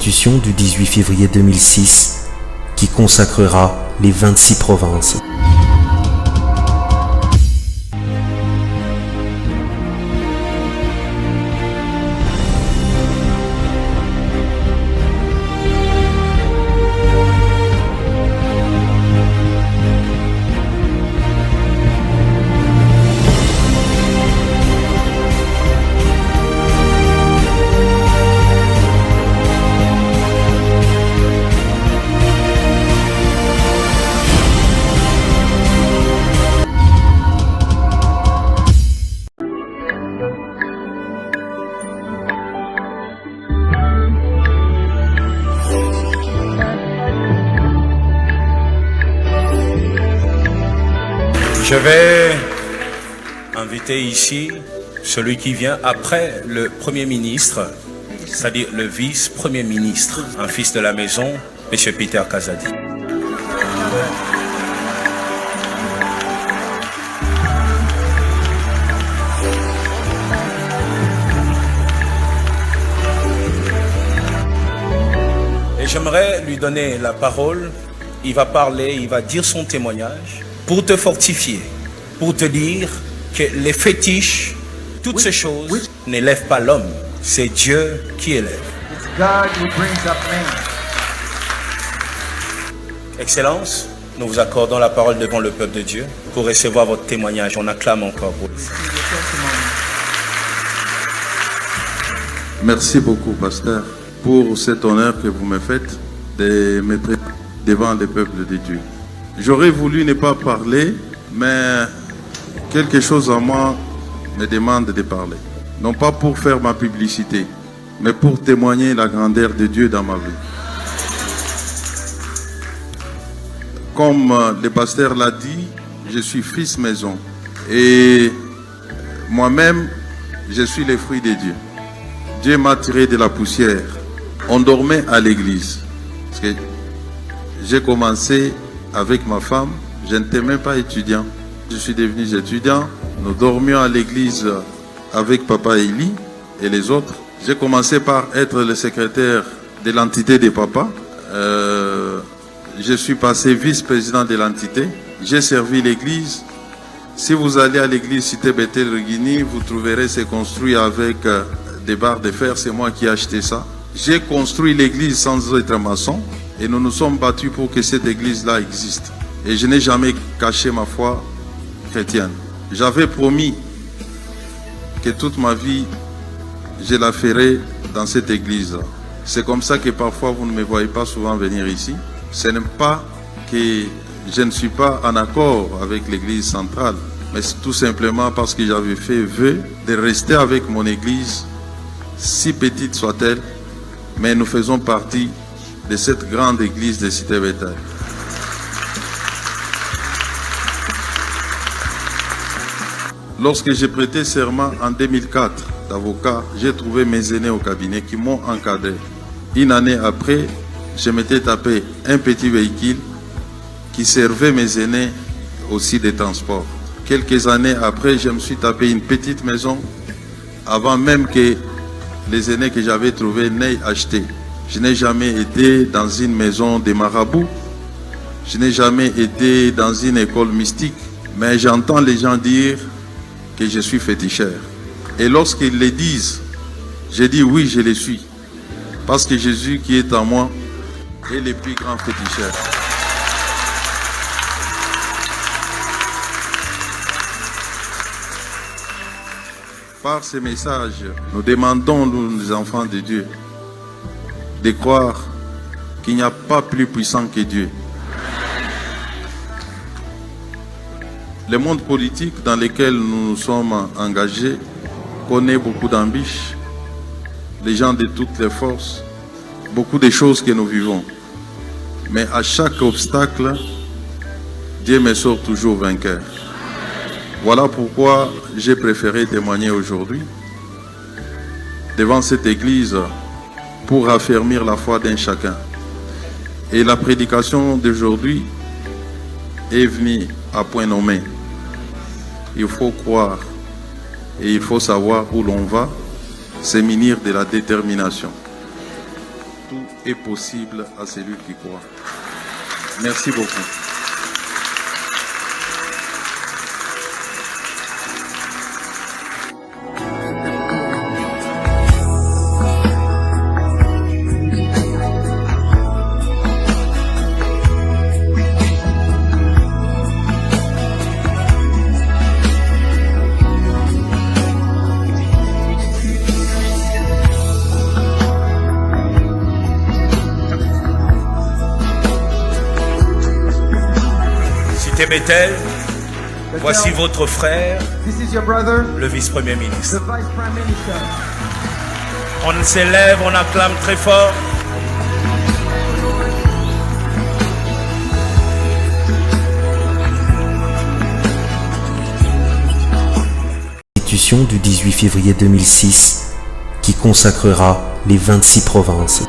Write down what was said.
Constitution du 18 février 2006 qui consacrera les 26 provinces. Je vais inviter ici celui qui vient après le Premier ministre, c'est-à-dire le vice-premier ministre, un fils de la maison, M. Peter Kazadi. Et j'aimerais lui donner la parole. Il va parler, il va dire son témoignage pour te fortifier, pour te dire que les fétiches, toutes ces choses n'élèvent pas l'homme. C'est Dieu qui élève. Excellence, nous vous accordons la parole devant le peuple de Dieu pour recevoir votre témoignage. On acclame encore pour vous. Merci beaucoup, pasteur, pour cet honneur que vous me faites de me présenter devant le peuple de Dieu. J'aurais voulu ne pas parler, mais quelque chose en moi me demande de parler. Non pas pour faire ma publicité, mais pour témoigner la grandeur de Dieu dans ma vie. Comme le pasteur l'a dit, je suis fils maison. Et moi-même, je suis le fruit de Dieu. Dieu m'a tiré de la poussière. On dormait à l'église. Parce que j'ai commencé avec ma femme, je n'étais même pas étudiant. Je suis devenu étudiant. Nous dormions à l'église avec papa Eli et les autres. J'ai commencé par être le secrétaire de l'entité de papa. Je suis passé vice-président de l'entité. J'ai servi l'église. Si vous allez à l'église Cité Bethel-Regini, vous trouverez c'est construit avec des barres de fer. C'est moi qui ai acheté ça. J'ai construit l'église sans être maçon. Et nous nous sommes battus pour que cette église-là existe. Et je n'ai jamais caché ma foi chrétienne. J'avais promis que toute ma vie, je la ferai dans cette église-là. C'est comme ça que parfois vous ne me voyez pas souvent venir ici. Ce n'est pas que je ne suis pas en accord avec l'église centrale, mais c'est tout simplement parce que j'avais fait vœu de rester avec mon église, si petite soit-elle, mais nous faisons partie de cette grande église de Cité Bethel. Lorsque j'ai prêté serment en 2004 d'avocat, j'ai trouvé mes aînés au cabinet qui m'ont encadré. Une année après, je m'étais tapé un petit véhicule qui servait mes aînés aussi de transport. Quelques années après, je me suis tapé une petite maison avant même que les aînés que j'avais trouvés n'aient acheté. Je n'ai jamais été dans une maison de marabouts. Je n'ai jamais été dans une école mystique. Mais j'entends les gens dire que je suis féticheur. Et lorsqu'ils le disent, je dis oui, je le suis. Parce que Jésus qui est en moi est le plus grand féticheur. Par ces messages, nous demandons, nous, les enfants de Dieu, de croire qu'il n'y a pas plus puissant que Dieu. Le monde politique dans lequel nous nous sommes engagés connaît beaucoup d'embûches, les gens de toutes les forces, beaucoup de choses que nous vivons. Mais à chaque obstacle, Dieu me sort toujours vainqueur. Voilà pourquoi j'ai préféré témoigner aujourd'hui devant cette église pour affermir la foi d'un chacun. Et la prédication d'aujourd'hui est venue à point nommé. Il faut croire et il faut savoir où l'on va, c'est munir de la détermination. tout est possible à celui qui croit. Merci beaucoup. Bethel, voici votre frère, This is your brother, le vice-premier the ministre. Vice Prime Minister. On s'élève, on acclame très fort. Constitution du 18 février 2006 qui consacrera les 26 provinces.